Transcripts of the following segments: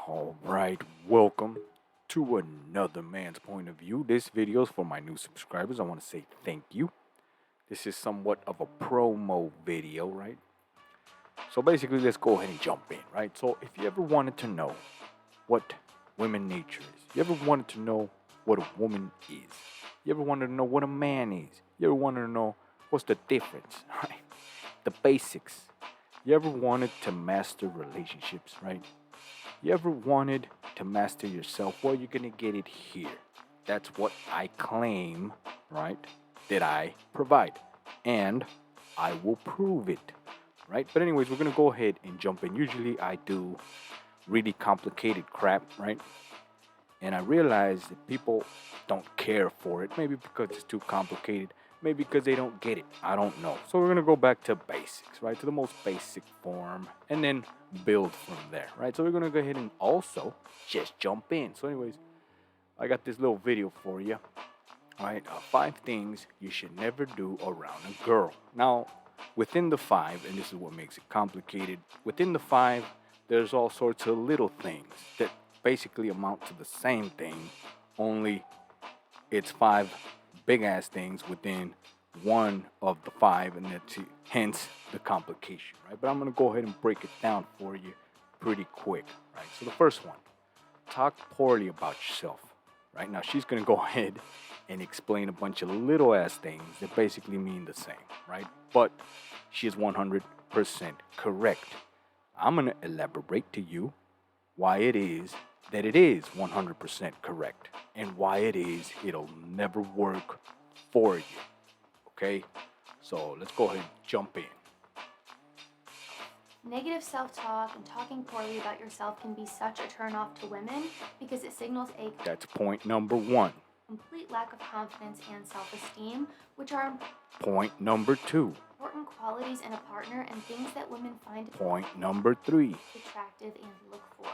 All right, welcome to another man's point of view. This video is for my new subscribers. I want to say thank you. This is somewhat of a promo video, right? So basically, let's go ahead and jump in, right? So if you ever wanted to know what women nature is, you ever wanted to know what a woman is, you ever wanted to know what a man is, you ever wanted to know what's the difference, right? The basics. You ever wanted to master relationships, right? You ever wanted to master yourself? Well, you're going to get it here. That's what I claim, right? That I provide. And I will prove it, right? But, anyways, we're going to go ahead and jump in. Usually I do really complicated crap, right? And I realize that people don't care for it. Maybe because it's too complicated. Maybe because they don't get it. I don't know. So we're going to go back to basics, right? To the most basic form. And then build from there, right? So we're going to go ahead and also just jump in. So anyways, I got this little video for you. All right. 5 things you should never do around a girl. Now, within the 5, and this is what makes it complicated, within the 5, there's all sorts of little things that basically amount to the same thing, only it's 5 big ass things within one of the 5, and that's hence the complication, right? But I'm gonna go ahead and break it down for you pretty quick, right? So the first one, talk poorly about yourself, right? Now she's gonna go ahead and explain a bunch of little ass things that basically mean the same, right? But she is 100% correct. I'm gonna elaborate to you why it is that it is 100% correct and why it is it'll never work for you. Okay? So let's go ahead and jump in. Negative self-talk and talking poorly about yourself can be such a turnoff to women because it signals a That's point number 1. complete lack of confidence and self-esteem, which are Point number 2. important qualities in a partner and things that women find Point number 3. attractive and look for.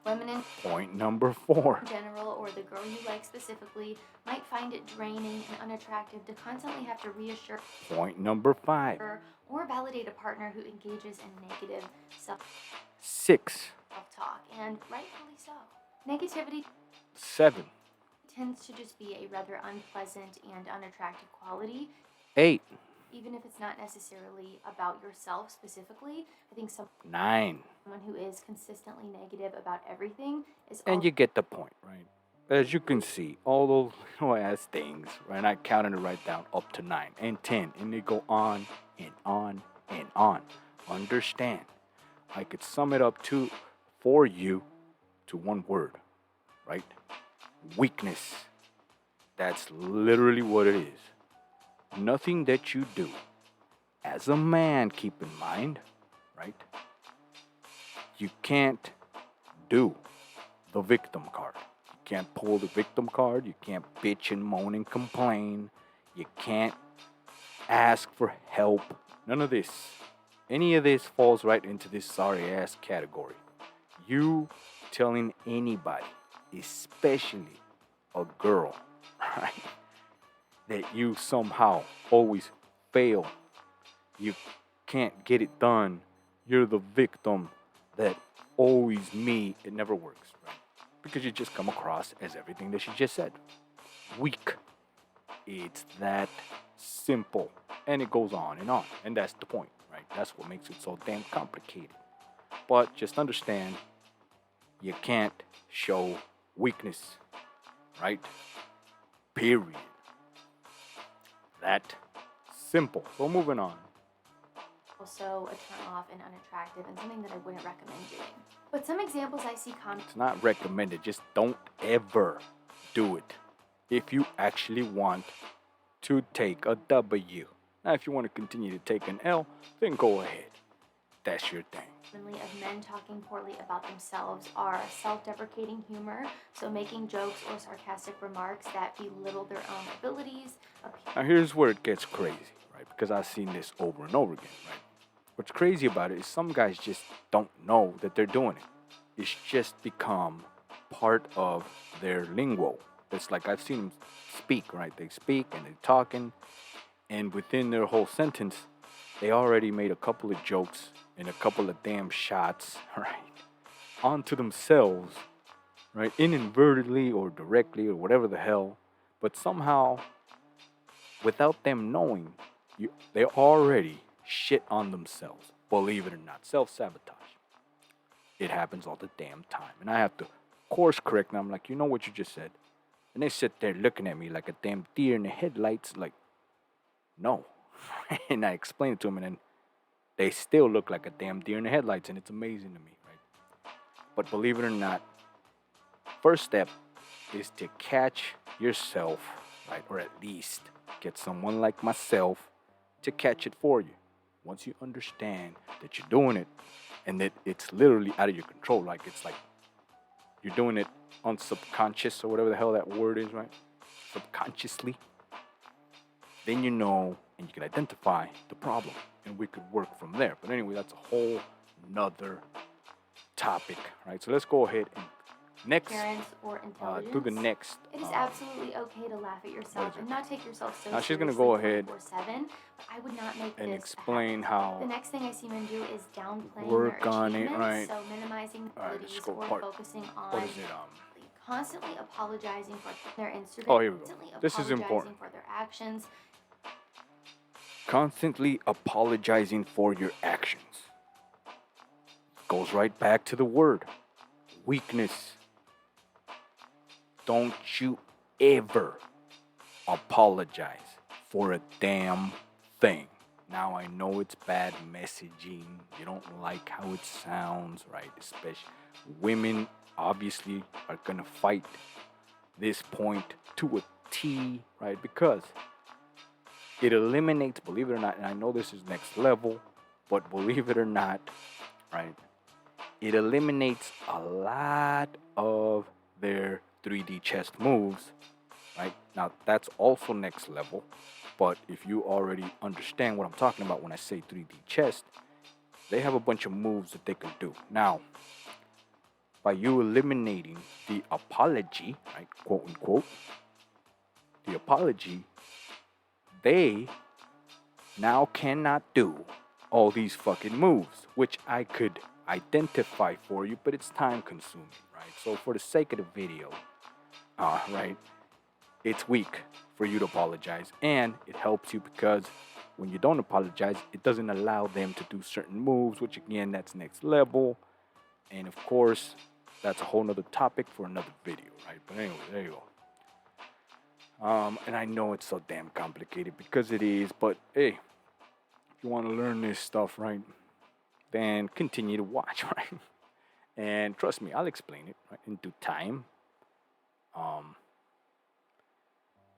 Women in Point number 4. general, or the girl you like specifically, might find it draining and unattractive to constantly have to reassure Point number 5. her or validate a partner who engages in negative 6. self-talk, and rightfully so. Negativity 7. tends to just be a rather unpleasant and unattractive quality, 8. even if it's not necessarily about yourself specifically. I think 9. someone who is consistently negative about everything is And you get the point, right? As you can see, all those little ass things, right? I counted it right down up to 9 and 10, and they go on and on and on. Understand? I could sum it up for you to one word, right? Weakness. That's literally what it is. Nothing that you do as a man, keep in mind, right? You can't do the victim card. You can't pull the victim card. You can't bitch and moan and complain. You can't ask for help. None of this. Any of this falls right into this sorry ass category. You telling anybody, especially a girl, right, that you somehow always fail, you can't get it done, you're the victim, that always me, it never works, right? Because you just come across as everything that she just said. Weak. It's that simple. And it goes on. And that's the point, right? That's what makes it so damn complicated. But just understand, you can't show weakness, right? Period. That simple. So moving on. also a turn off and unattractive and something that I wouldn't recommend doing. But some examples I see common It's not recommended. Just don't ever do it if you actually want to take a W. Now, if you want to continue to take an L, then go ahead. That's your thing. of men talking poorly about themselves are self-deprecating humor, so making jokes or sarcastic remarks that belittle their own abilities. Now, here's where it gets crazy, right? Because I've seen this over and over again, right? What's crazy about it is some guys just don't know that they're doing it. It's just become part of their lingo. It's like I've seen them speak, right? They speak and they're talking, and within their whole sentence, they already made a couple of jokes and a couple of damn shots, right? onto themselves, right? Inadvertently or directly or whatever the hell, but somehow, without them knowing, they already shit on themselves. Believe it or not, self-sabotage. It happens all the damn time, and I have to course correct them. I'm like, you know what you just said, and they sit there looking at me like a damn deer in the headlights, like, no. And I explain it to them, and then they still look like a damn deer in the headlights, and it's amazing to me, right? But believe it or not, first step is to catch yourself, right? Or at least get someone like myself to catch it for you. Once you understand that you're doing it and that it's literally out of your control, like it's like you're doing it on subconscious or whatever the hell that word is, right? Subconsciously, then you know and you can identify the problem and we could work from there. But anyway, that's a whole nother topic, right? So let's go ahead and next Parents or intelligence. do the next. It is absolutely okay to laugh at yourself and not take yourself so Now she's gonna seriously go ahead 24/7. But I would not make and this explain a habit. how The next thing I see men do is downplaying work their on it, achievements, right? so minimizing All right, abilities let's go or part. focusing What on is it? constantly apologizing for their Instagram. Oh, here we go. Constantly This is apologizing important. for their actions. Constantly apologizing for your actions. Goes right back to the word weakness. Don't you ever apologize for a damn thing. Now I know it's bad messaging. You don't like how it sounds, right? Especially women obviously are gonna fight this point to a T, right? Because it eliminates, believe it or not, and I know this is next level, but believe it or not, right? It eliminates a lot of their 3D chest moves, right? Now that's also next level, but if you already understand what I'm talking about when I say 3D chest, they have a bunch of moves that they can do. Now, by you eliminating the apology, right, quote unquote, the apology, they now cannot do all these fucking moves, which I could identify for you, but it's time consuming, right? So for the sake of the video, right, it's weak for you to apologize, and it helps you because when you don't apologize, it doesn't allow them to do certain moves, which again, that's next level. And of course, that's a whole nother topic for another video, right? But anyway, there you go. And I know it's so damn complicated because it is, but hey, if you want to learn this stuff, right, then continue to watch, right? And trust me, I'll explain it right, in due time.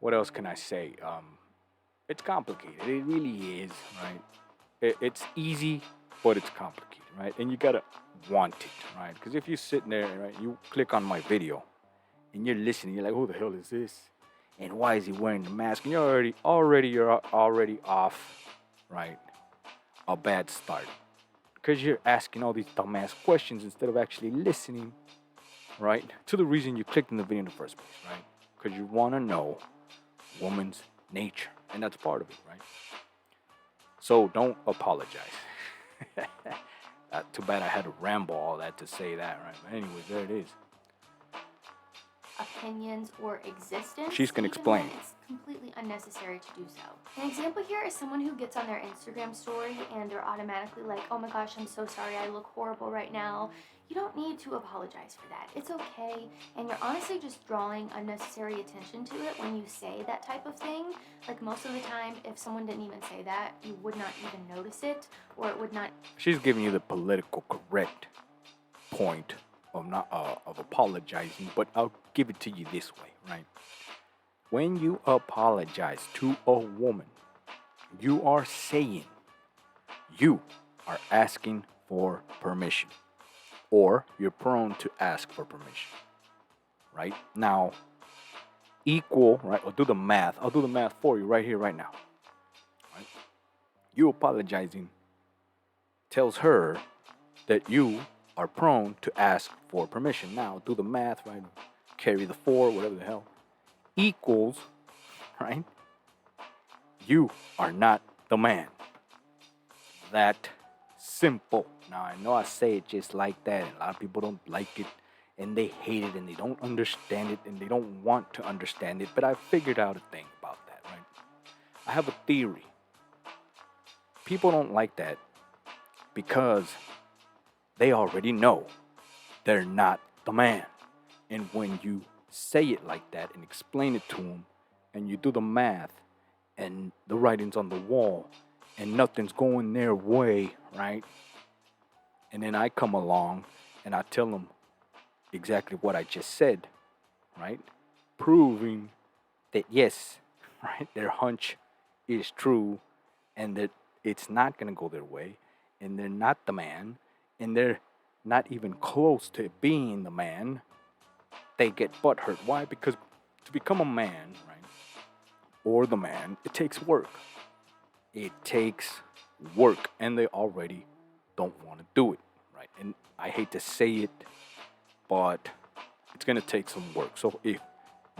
What else can I say? It's complicated. It really is, right? It's easy, but it's complicated, right? And you gotta want it, right? Because if you're sitting there, right, you click on my video, and you're listening, you're like, who the hell is this? And why is he wearing the mask? And you're already off, right? A bad start. Because you're asking all these dumbass questions instead of actually listening, right? To the reason you clicked in the video in the first place, right? Because you want to know woman's nature. And that's part of it, right? So don't apologize. Too bad I had to ramble all that to say that, right? But anyways, there it is. Opinions or existence. She's gonna even explain. when it's completely unnecessary to do so. An example here is someone who gets on their Instagram story and they're automatically like, oh my gosh, I'm so sorry, I look horrible right now. You don't need to apologize for that. It's okay, and you're honestly just drawing unnecessary attention to it when you say that type of thing. Like most of the time, if someone didn't even say that, you would not even notice it, or it would not. She's giving you the political correct point of not of apologizing, but I'll give it to you this way, right? When you apologize to a woman, you are saying you are asking for permission, or you're prone to ask for permission, right? Now, equal, right? I'll do the math. I'll do the math for you right here, right now. Right? You apologizing tells her that you are prone to ask for permission. Now, do the math, right? Carry the 4, whatever the hell, equals, right? You are not the man. That simple. Now, I know I say it just like that, and a lot of people don't like it, and they hate it, and they don't understand it, and they don't want to understand it, but I figured out a thing about that, right? I have a theory. People don't like that because they already know they're not the man. And when you say it like that and explain it to them, and you do the math, and the writing's on the wall, and nothing's going their way, right? And then I come along and I tell them exactly what I just said, right? Proving that yes, right, their hunch is true and that it's not going to go their way and they're not the man and they're not even close to being the man, they get butthurt. Why? Because to become a man, right, or the man, it takes work. It takes work, and they already don't want to do it, right? And I hate to say it, but it's gonna take some work. So if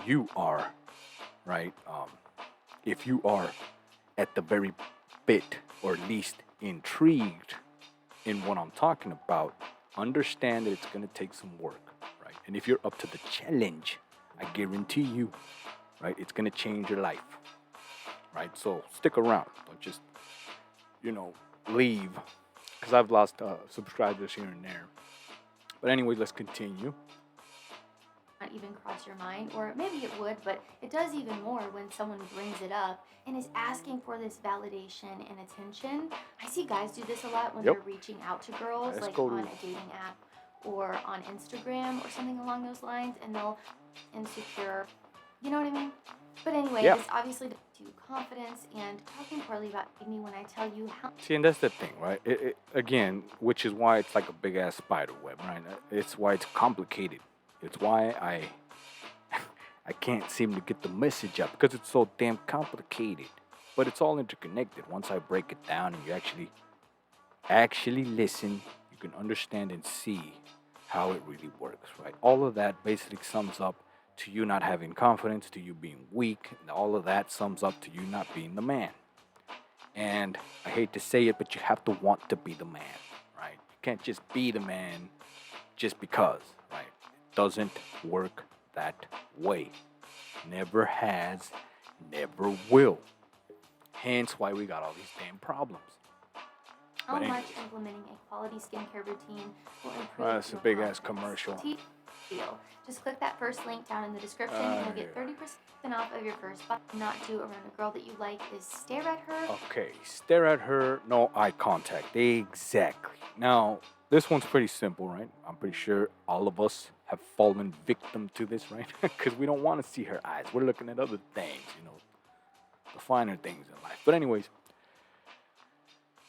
you are, right, if you are at the very bit or least intrigued in what I'm talking about, understand that it's gonna take some work, right? And if you're up to the challenge, I guarantee you, right, it's gonna change your life, right? So stick around. Don't just, leave, because I've lost subscribers here and there. But anyway, let's continue. Not even cross your mind, or maybe it would, but it does even more when someone brings it up and is asking for this validation and attention. I see guys do this a lot when Yep. they're reaching out to girls, Let's like go on to- a dating app or on Instagram or something along those lines, and they'll insecure. You know what I mean? But anyway, Yeah. this obviously does to confidence, and talking poorly about me when I tell you how See, and that's the thing, right? Again, which is why it's like a big ass spider web, right? It's why it's complicated. It's why I can't seem to get the message up because it's so damn complicated. But it's all interconnected. Once I break it down and you actually listen, you can understand and see how it really works, right? All of that basically sums up to you not having confidence, to you being weak, and all of that sums up to you not being the man. And I hate to say it, but you have to want to be the man, right? You can't just be the man just because, right? It doesn't work that way. Never has, never will. Hence why we got all these damn problems. how But much anyways. implementing a quality skincare routine will improve That's a your big ass confidence. commercial. Deal. Just click that first link down in the description and you'll get 30% off of your first buy. Not do around a girl that you like is stare at her. Okay, stare at her, no eye contact. Exactly. Now, this one's pretty simple, right? I'm pretty sure all of us have fallen victim to this, right? Because we don't want to see her eyes. We're looking at other things, the finer things in life. But, anyways,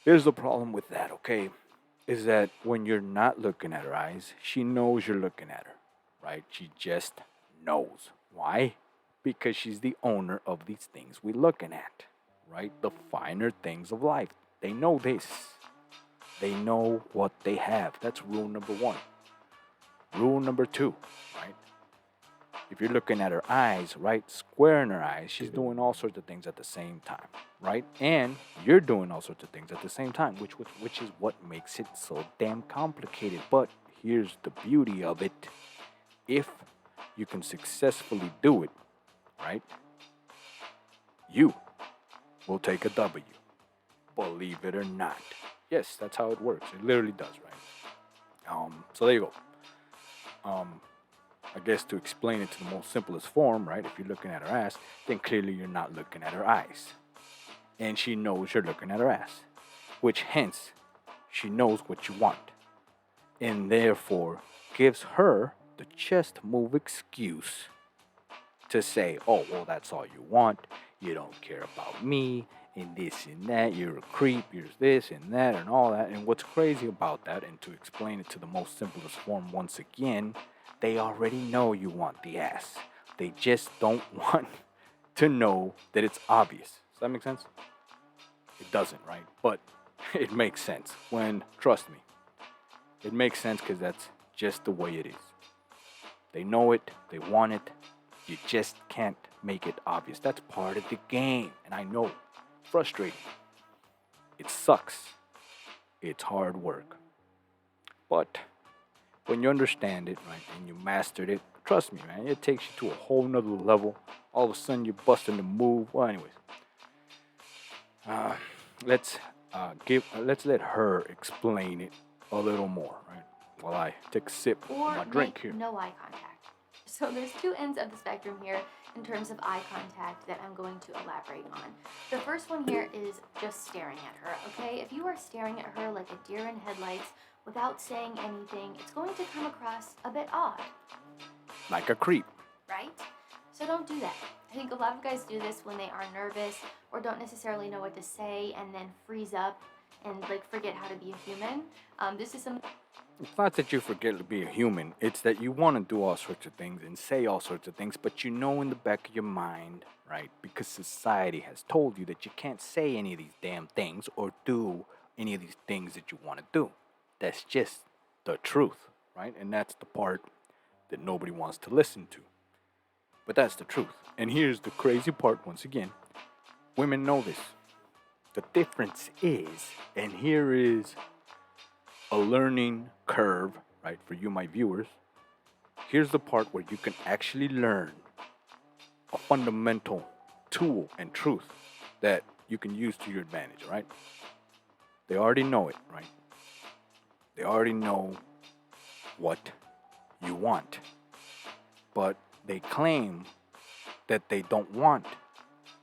here's the problem with that, okay? Is that when you're not looking at her eyes, she knows you're looking at her, right? She just knows. Why? Because she's the owner of these things we're looking at, right? The finer things of life. They know this. They know what they have. That's rule number one. Rule number two, right? If you're looking at her eyes, right, square in her eyes, she's doing all sorts of things at the same time, right? And you're doing all sorts of things at the same time, which is what makes it so damn complicated. But here's the beauty of it. If you can successfully do it, right, you will take a W. Believe it or not. Yes, that's how it works. It literally does, right? So there you go. I guess to explain it to the most simplest form, right? If you're looking at her ass, then clearly you're not looking at her eyes. And she knows you're looking at her ass, which hence she knows what you want. And therefore gives her the chest move excuse to say, oh, well, that's all you want. You don't care about me, and this and that. You're a creep, you're this and that, and all that. And what's crazy about that, and to explain it to the most simplest form once again, they already know you want the ass. They just don't want to know that it's obvious. Does that make sense? It doesn't, right? But it makes sense when, trust me, it makes sense because that's just the way it is. They know it, they want it, you just can't make it obvious. That's part of the game. And I know, frustrating. It sucks. It's hard work. But when you understand it, right, and you mastered it, trust me, man, it takes you to a whole nother level. All of a sudden, you're busting the move. Well, anyways, uh, let's let's let her explain it a little more, right? While I take a sip of Or my drink make here. no eye contact. So there's two ends of the spectrum here in terms of eye contact that I'm going to elaborate on. The first one here is just staring at her, okay? If you are staring at her like a deer in headlights without saying anything, it's going to come across a bit odd, Like a creep. right? So don't do that. I think a lot of guys do this when they are nervous or don't necessarily know what to say and then freeze up and like forget how to be a human. This is some It's not that you forget to be a human, it's that you want to do all sorts of things and say all sorts of things, but you know in the back of your mind, right? Because society has told you that you can't say any of these damn things or do any of these things that you want to do. That's just the truth, right? And that's the part that nobody wants to listen to. But that's the truth. And here's the crazy part once again women know this. The difference is, and here is a learning curve, right, for you, my viewers. Here's the part where you can actually learn a fundamental tool and truth that you can use to your advantage, right? They already know it, right? They already know what you want. But they claim that they don't want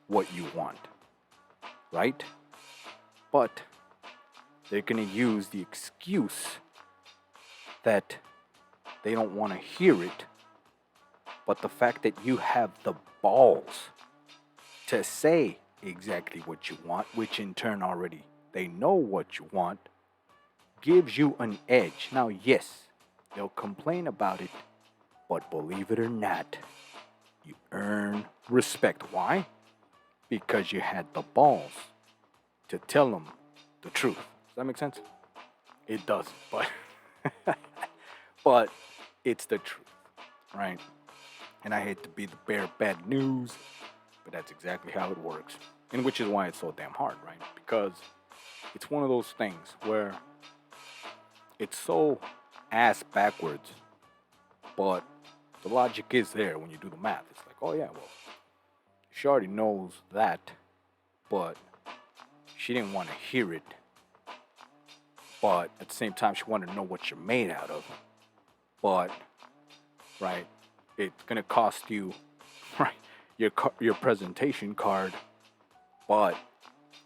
what you want, right? But they're going to use the excuse that they don't want to hear it. But the fact that you have the balls to say exactly what you want, which in turn already they know what you want, gives you an edge. Now, yes, they'll complain about it, but believe it or not, you earn respect. Why? Because you had the balls to tell them the truth. Does that make sense? It doesn't, but but it's the truth, right? And I hate to be the bearer of bad news, but that's exactly how it works. And which is why it's so damn hard, right? Because it's one of those things where it's so ass backwards, but the logic is there when you do the math. It's like, oh yeah, well, she already knows that, but she didn't want to hear it. But at the same time, she wanted to know what you're made out of. But, right, it's gonna cost you, right, your presentation card. But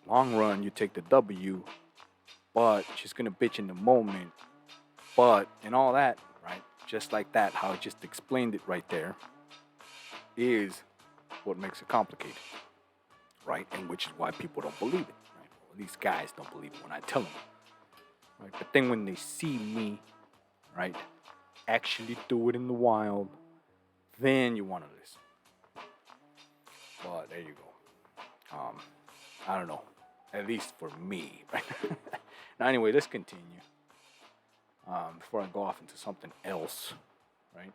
long run, you take the W. But she's gonna bitch in the moment. But and all that, right, just like that, how I just explained it right there, is what makes it complicated, right? And which is why people don't believe it, right? Well, these guys don't believe it when I tell them, right? But then when they see me, right, actually do it in the wild, then you want to listen. But there you go. I don't know. At least for me, right? Now, anyway, let's continue. Before I go off into something else, right?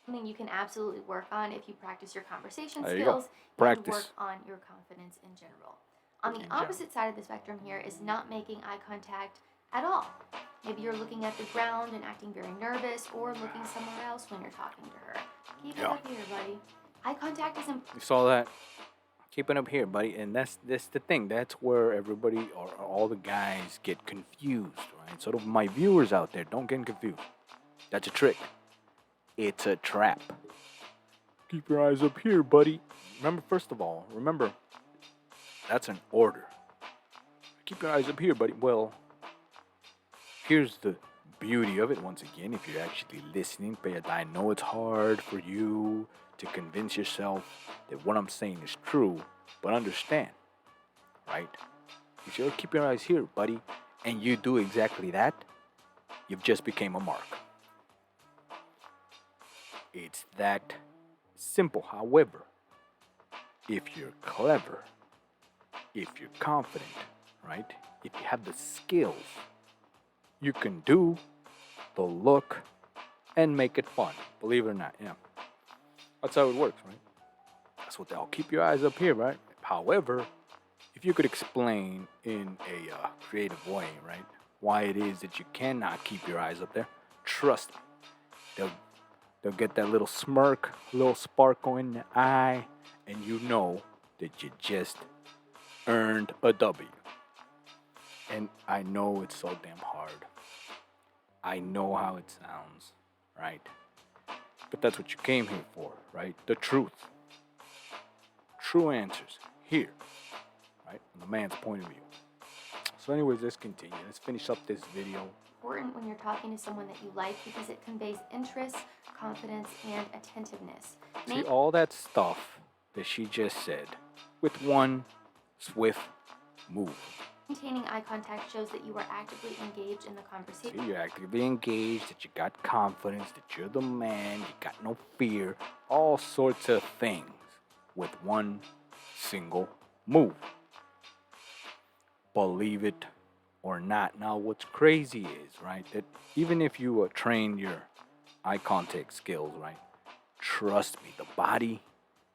something you can absolutely work on if you practice your conversation There you go. skills and Practice. work on your confidence in general. On the In general. opposite side of the spectrum here is not making eye contact at all. Maybe you're looking at the ground and acting very nervous or looking somewhere else when you're talking to her. Keep it Yeah. up here, buddy. Eye contact is important. You saw that? Keep it up here, buddy. And that's the thing. That's where everybody or all the guys get confused, right? So to my viewers out there, don't get confused. That's a trick. It's a trap. Keep your eyes up here, buddy. Remember, first of all, remember, that's an order. Keep your eyes up here, buddy. Well, here's the beauty of it once again. If you're actually listening, I know it's hard for you to convince yourself that what I'm saying is true, but understand, right? If you keep your eyes here, buddy, and you do exactly that, you've just became a mark. It's that simple. However, if you're clever, if you're confident, right? If you have the skills, you can do the look and make it fun. Believe it or not, yeah. That's how it works, right? That's what they'll keep your eyes up here, right? However, if you could explain in a creative way, right, why it is that you cannot keep your eyes up there, trust me, they'll they'll get that little smirk, little sparkle in the eye, and you know that you just earned a W. And I know it's so damn hard. I know how it sounds, right? But that's what you came here for, right? The truth. True answers here, right? From the man's point of view. So, anyways, let's continue. Let's finish up this video. Important when you're talking to someone that you like because it conveys interest, confidence, and attentiveness. See, all that stuff that she just said with one swift move. Maintaining eye contact shows that you are actively engaged in the conversation. See, you're actively engaged, that you got confidence, that you're the man, you got no fear, all sorts of things with one single move. Believe it or not. Now, what's crazy is, right, that even if you train your eye contact skills, right, trust me, the body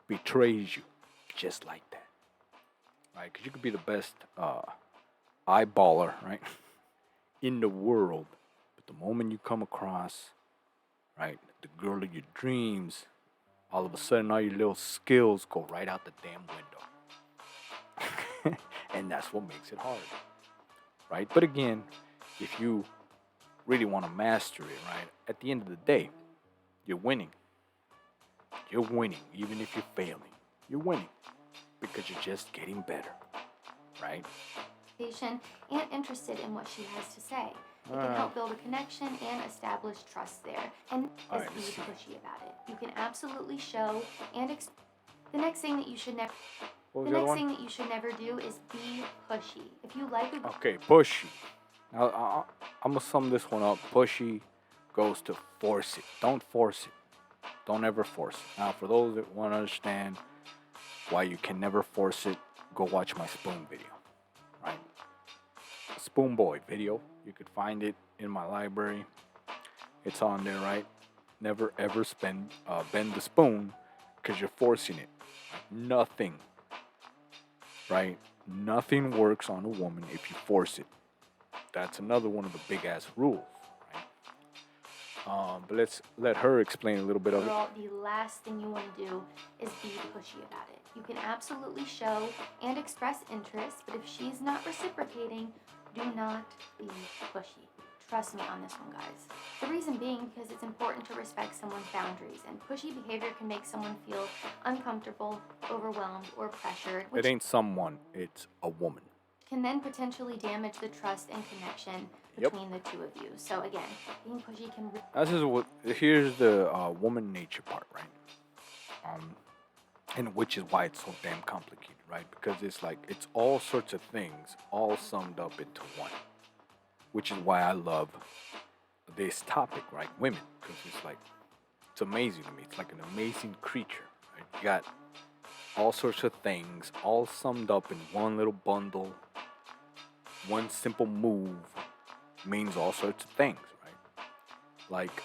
betrays you just like that, right? Because you could be the best eyeballer, right, in the world, but the moment you come across, right, the girl of your dreams, all of a sudden all your little skills go right out the damn window. And that's what makes it hard, right? But again, if you really want to master it, right, at the end of the day, you're winning. You're winning, even if you're failing. You're winning because you're just getting better, right? And interested in what she has to say. It can help build a connection and establish trust there. And Alright, be let's see. pushy about it. You can absolutely show and the next thing that you should never What was the the other next one? thing that you should never do is be pushy. If you like a Okay, pushy. Now, I'm going to sum this one up. Pushy goes to force it. Don't force it. Don't ever force it. Now, for those that want to understand why you can never force it, go watch my spoon video. Right? Spoon Boy video. You could find it in my library. It's on there, right? Never ever bend the spoon because you're forcing it. Nothing, right? Nothing works on a woman if you force it. That's another one of the big ass rules, right? But let's let her explain a little bit of it. girl, the last thing you want to do is be pushy about it. You can absolutely show and express interest, but if she's not reciprocating, do not be pushy. Trust me on this one, guys. The reason being because it's important to respect someone's boundaries, and pushy behavior can make someone feel uncomfortable, overwhelmed, or pressured, It which ain't someone, it's a woman. can then potentially damage the trust and connection Yep. between the two of you. So again, being pushy can Here's the woman nature part, right? And which is why it's so damn complicated, right? Because it's all sorts of things all summed up into one. Which is why I love this topic, right? Women, because it's amazing to me. It's like an amazing creature, right? You got all sorts of things all summed up in one little bundle. One simple move means all sorts of things, right? Like,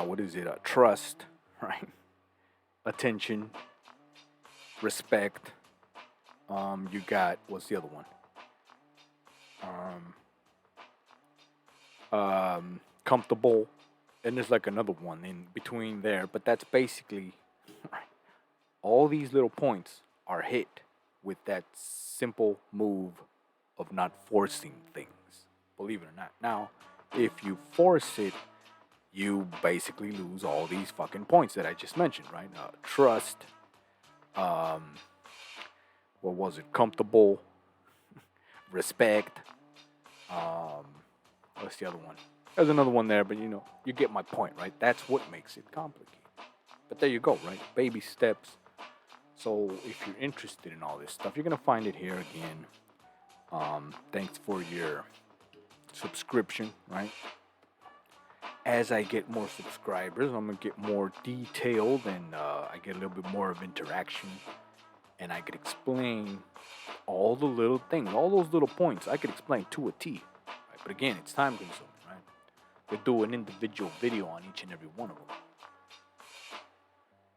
what is it? Trust, right? Attention, respect. You got, what's the other one? Comfortable, and there's like another one in between there, but that's basically all these little points are hit with that simple move of not forcing things, believe it or not. Now, if you force it, you basically lose all these fucking points that I just mentioned, right? Trust, what was it? Comfortable, respect, what's the other one? There's another one there, but you get my point, right? That's what makes it complicated. But there you go, right? Baby steps. So if you're interested in all this stuff, you're gonna find it here again. Thanks for your subscription, right? As I get more subscribers, I'm gonna get more detailed, and I get a little bit more of interaction, and I could explain all the little things, all those little points. I could explain to a T. But again, it's time consuming, right? To do an individual video on each and every one of them.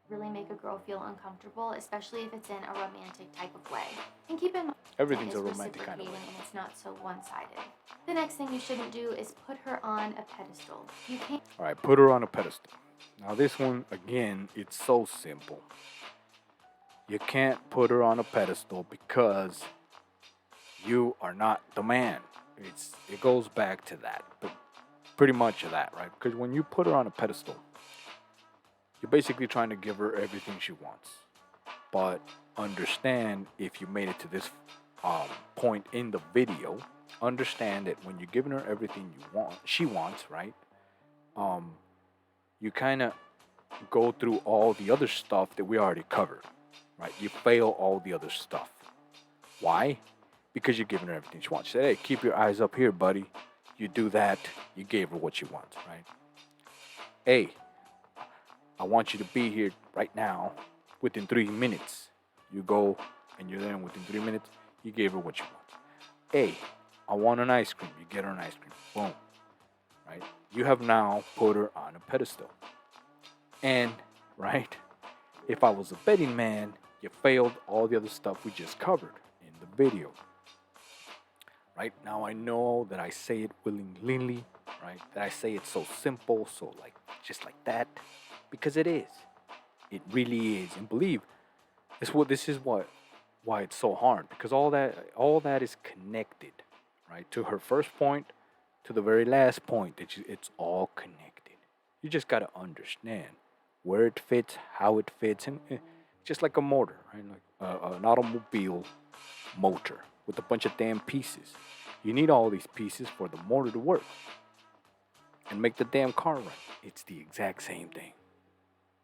really make a girl feel uncomfortable, especially if it's in a romantic type of way. And keep in mind, Everything's is a romantic kind of reciprocating way. and it's not so one-sided. The next thing you shouldn't do is put her on a pedestal. You can't. All right, put her on a pedestal. Now, this one, again, it's so simple. You can't put her on a pedestal because you are not the man. It goes back to that, but pretty much of that, right? Because when you put her on a pedestal, you're basically trying to give her everything she wants. But understand, if you made it to this point in the video, understand that when you're giving her everything she wants, right? Um, you kind of go through all the other stuff that we already covered, right? You fail all the other stuff. Why? Because you're giving her everything she wants. You say, hey, keep your eyes up here, buddy. You do that, you gave her what she wants, right? Hey, I want you to be here right now within 3 minutes. You go and you're there, and within 3 minutes, you gave her what she wants. Hey, I want an ice cream. You get her an ice cream. Boom. Right? You have now put her on a pedestal. And, right, if I was a betting man, you failed all the other stuff we just covered in the video. Right now, I know that I say it willingly, right? That I say it so simple, so like just like that, because it is. It really is, and believe this is why it's so hard, because all that is connected, right? To her first point, to the very last point, it's all connected. You just gotta understand where it fits, how it fits, and just like a motor, right? Like an automobile motor with a bunch of damn pieces. You need all these pieces for the motor to work and make the damn car run. It's the exact same thing.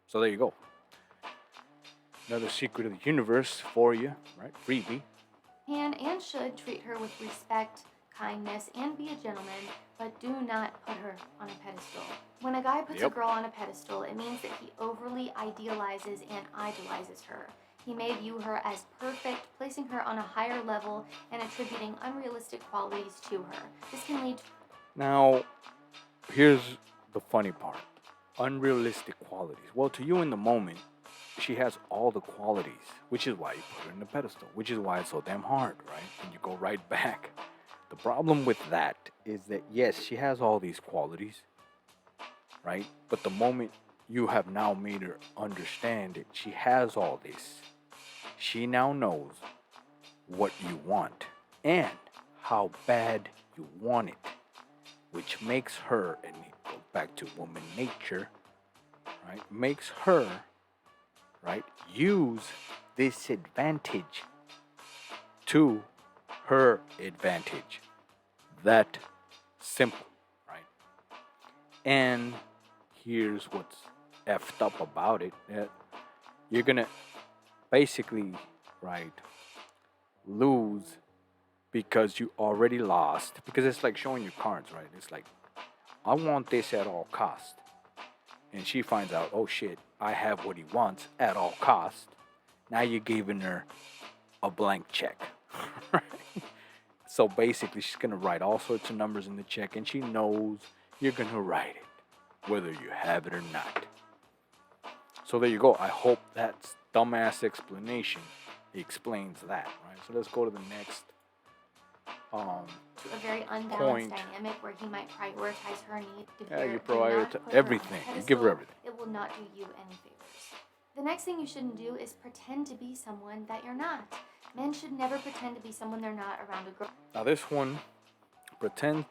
So there you go. Another secret of the universe for you, right? Freebie. Can and should treat her with respect, kindness, and be a gentleman, but do not put her on a pedestal. When a guy puts a Yep. girl on a pedestal, it means that he overly idealizes and idolizes her. He may view her as perfect, placing her on a higher level and attributing unrealistic qualities to her. This can lead to. Now, here's the funny part. Unrealistic qualities. Well, to you in the moment, she has all the qualities, which is why you put her in the pedestal, which is why it's so damn hard, right? And you go right back. The problem with that is that, yes, she has all these qualities, right? But the moment you have now made her understand that she has all this, she now knows what you want and how bad you want it, which makes her, and it goes back to woman nature, right? Makes her, right, use this advantage to her advantage. That simple, right? And here's what's effed up about it. That you're gonna basically, right, lose because you already lost. Because it's like showing your cards, right? It's like, I want this at all cost. And she finds out, oh shit, I have what he wants at all cost. Now you're giving her a blank check. Right? So basically, she's gonna write all sorts of numbers in the check, and she knows you're gonna write it, whether you have it or not. So there you go. I hope that dumbass explanation explains that, right? So let's go to the next To a very unbalanced point. dynamic where he might prioritize her need. Yeah, you Do not prioritize put her on a everything. You give her pedestal. everything. It will not do you any favors. The next thing you shouldn't do is pretend to be someone that you're not. Men should never pretend to be someone they're not around a girl. Now this one, pretend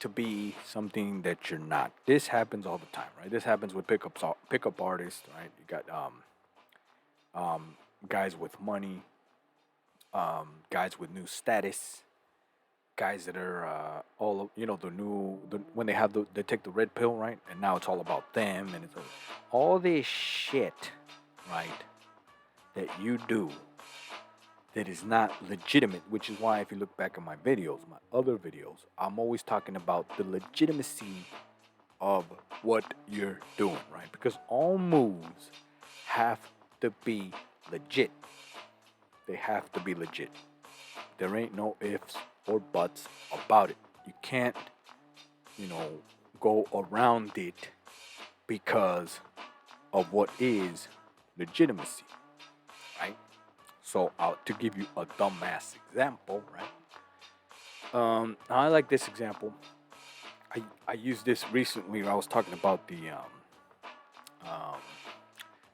to be something that you're not. This happens all the time, right? This happens with pickup artists, right? You got guys with money, guys with new status, guys that are when they have they take the red pill, right? And now it's all about them, and it's all this shit, right? That you do that is not legitimate, which is why if you look back at my videos, my other videos, I'm always talking about the legitimacy of what you're doing, right? Because all moves have to be legit. They have to be legit. There ain't no ifs or buts about it. You can't, go around it because of what is legitimacy, right? So, to give you a dumbass example, right? I like this example. I used this recently. I was talking about um,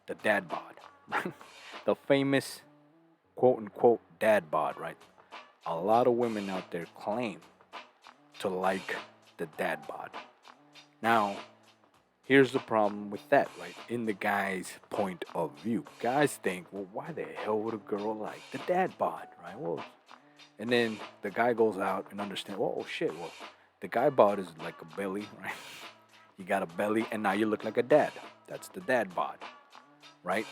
the dad bod, the famous quote unquote dad bod, right? A lot of women out there claim to like the dad bod. Now, here's the problem with that, right? In the guy's point of view, guys think, well, why the hell would a girl like the dad bod, right? Well, and then the guy goes out and understands, well, oh shit, well, the guy bod is like a belly, right? You got a belly, and now you look like a dad. That's the dad bod, right?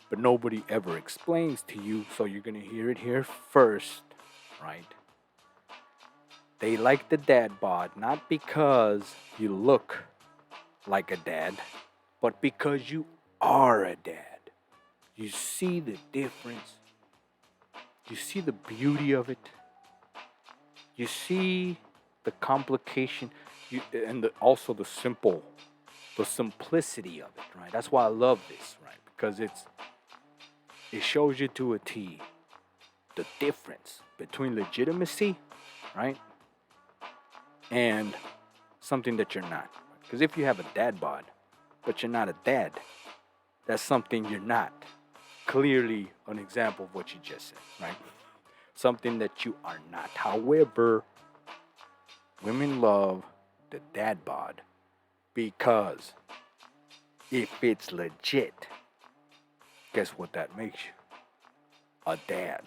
But nobody ever explains to you, so you're gonna hear it here first, right? They like the dad bod not because you look like a dad, but because you are a dad. You see the difference. You see the beauty of it. You see the complication, and also the simplicity of it, right? That's why I love this, right? Because it shows you to a T the difference between legitimacy, right, and something that you're not. Because if you have a dad bod, but you're not a dad, that's something you're not. Clearly, an example of what you just said, right? Something that you are not. However, women love the dad bod because if it's legit, guess what that makes you? A dad.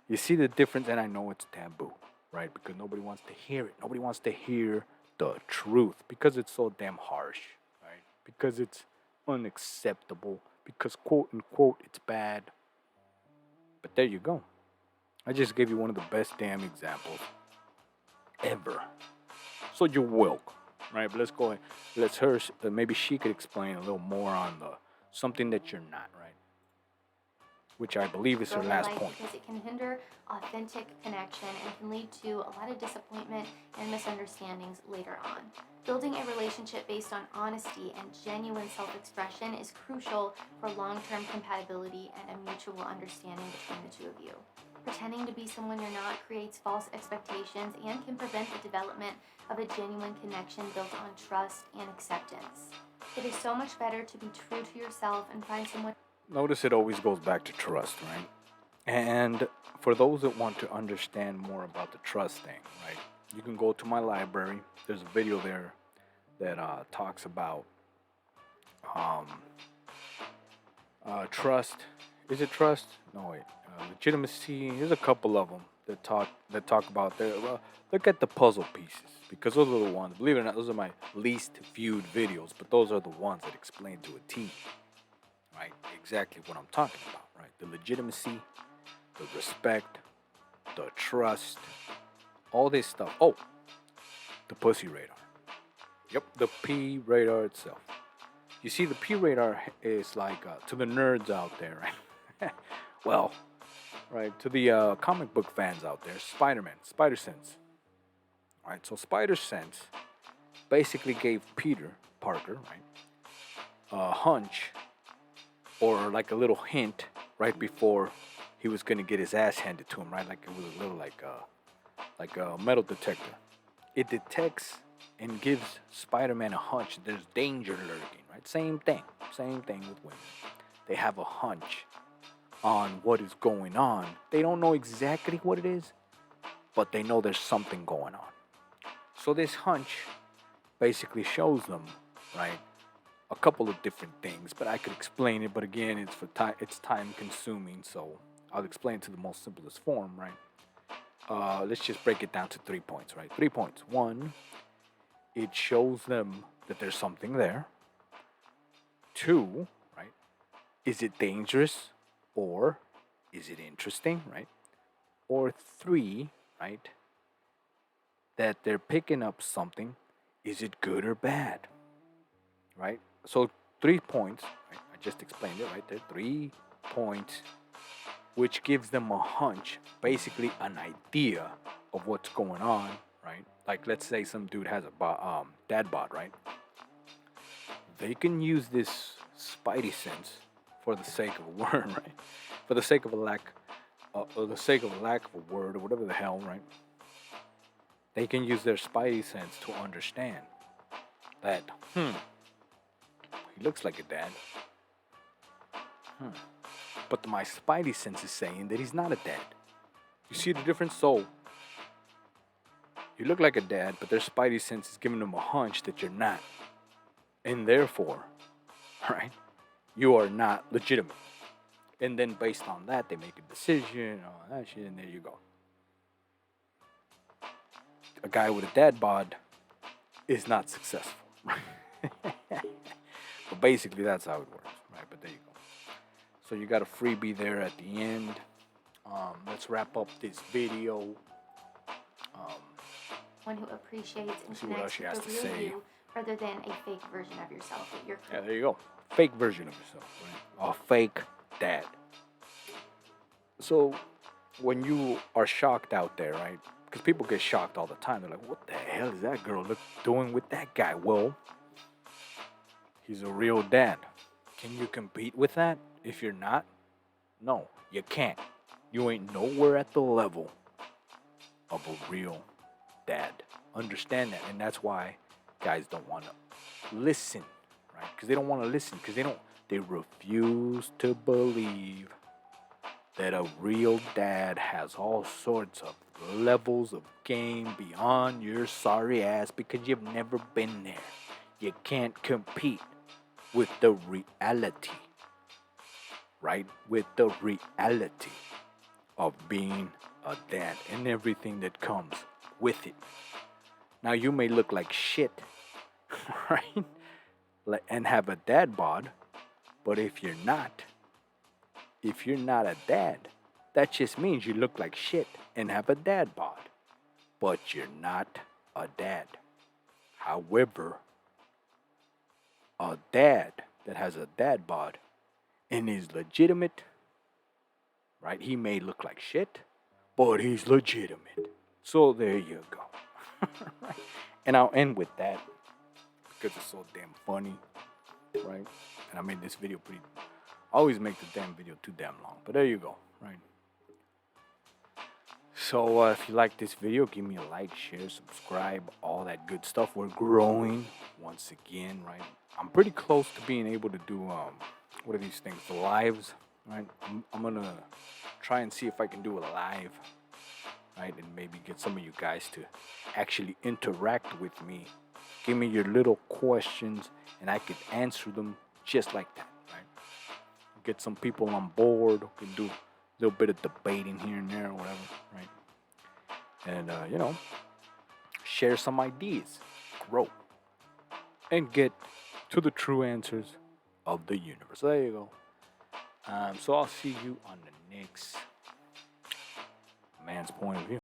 You see the difference, and I know it's taboo, right? Because nobody wants to hear it. Nobody wants to hear the truth because it's so damn harsh, right? Because it's unacceptable. Because quote unquote it's bad. But there you go. I just gave you one of the best damn examples ever. So you're welcome, right? But let's go ahead. Let's her. Maybe she could explain a little more on the something that you're not, right? Which I believe is her last point. Because it can hinder authentic connection and can lead to a lot of disappointment and misunderstandings later on. Building a relationship based on honesty and genuine self-expression is crucial for long-term compatibility and a mutual understanding between the two of you. Pretending to be someone you're not creates false expectations and can prevent the development of a genuine connection built on trust and acceptance. It is so much better to be true to yourself and find someone. Notice it always goes back to trust, right? And for those that want to understand more about the trust thing, right, you can go to my library. There's a video there that talks about um, trust. Is it trust? No, wait. Legitimacy. There's a couple of them that talk about there. Well, look at the puzzle pieces because those are the ones. Believe it or not, those are my least viewed videos, but those are the ones that explain to a T, right? Exactly what I'm talking about, right? The legitimacy, the respect, the trust, all this stuff. Oh, the pussy radar. Yep, the P radar itself. You see, the P radar is like to the nerds out there, right? Well, right, to the comic book fans out there, Spider-Man, Spider Sense. Right, so Spider Sense basically gave Peter Parker, right, a hunch or like a little hint right before he was gonna get his ass handed to him, right? Like it was a little like a metal detector. It detects and gives Spider-Man a hunch there's danger lurking, right? Same thing with women. They have a hunch on what is going on. They don't know exactly what it is, but they know there's something going on. So this hunch basically shows them, right, a couple of different things, but I could explain it, but again, it's time consuming, so I'll explain it to the most simplest form, right? Let's just break it down to 3 points, right? 3 points. One, it shows them that there's something there. Two, right, is it dangerous or is it interesting, right? Or three, right, that they're picking up something. Is it good or bad, right? So 3 points, right? I just explained it right there. 3 points, which gives them a hunch, basically an idea of what's going on, right? Like let's say some dude has a dad bod, right? They can use this spidey sense for the sake of a word, right? For the sake of a lack, or the sake of a lack of a word, or whatever the hell, right? They can use their spidey sense to understand that, he looks like a dad. But my spidey sense is saying that he's not a dad. You see the difference? So, you look like a dad, but their spidey sense is giving them a hunch that you're not. And therefore, right, you are not legitimate. And then based on that, they make a decision, all that shit, and there you go. A guy with a dad bod is not successful. But basically, that's how it works, right? But there you go. So you got a freebie there at the end. Let's wrap up this video. One who appreciates and See what else connects she with has the to real say. you rather than a fake version of yourself that you're Yeah, there you go. Fake version of yourself, right? A fake dad. So when you are shocked out there, right? Because people get shocked all the time. They're like, what the hell is that girl doing with that guy? Well, he's a real dad. Can you compete with that if you're not? No, you can't. You ain't nowhere at the level of a real dad. Understand that. And that's why guys don't want to listen, right? Because they don't want to listen. Because they refuse to believe that a real dad has all sorts of levels of game beyond your sorry ass because you've never been there. You can't compete with the reality, right? With the reality of being a dad and everything that comes with it. Now you may look like shit, right? And have a dad bod, but if you're not a dad, that just means you look like shit and have a dad bod, but you're not a dad. However, a dad that has a dad bod and is legitimate, right? He may look like shit, but he's legitimate. So there you go. Right? And I'll end with that because it's so damn funny, right? And I made this video pretty. I always make the damn video too damn long, but there you go, right? So if you like this video, give me a like, share, subscribe, all that good stuff. We're growing once again, right? I'm pretty close to being able to do what are these things? The lives, right? I'm gonna try and see if I can do a live, right? And maybe get some of you guys to actually interact with me. Give me your little questions, and I could answer them just like that, right? Get some people on board who can do a little bit of debating here and there or whatever, right? And, share some ideas, grow, and get to the true answers of the universe. So there you go. So I'll see you on the next Man's Point of View.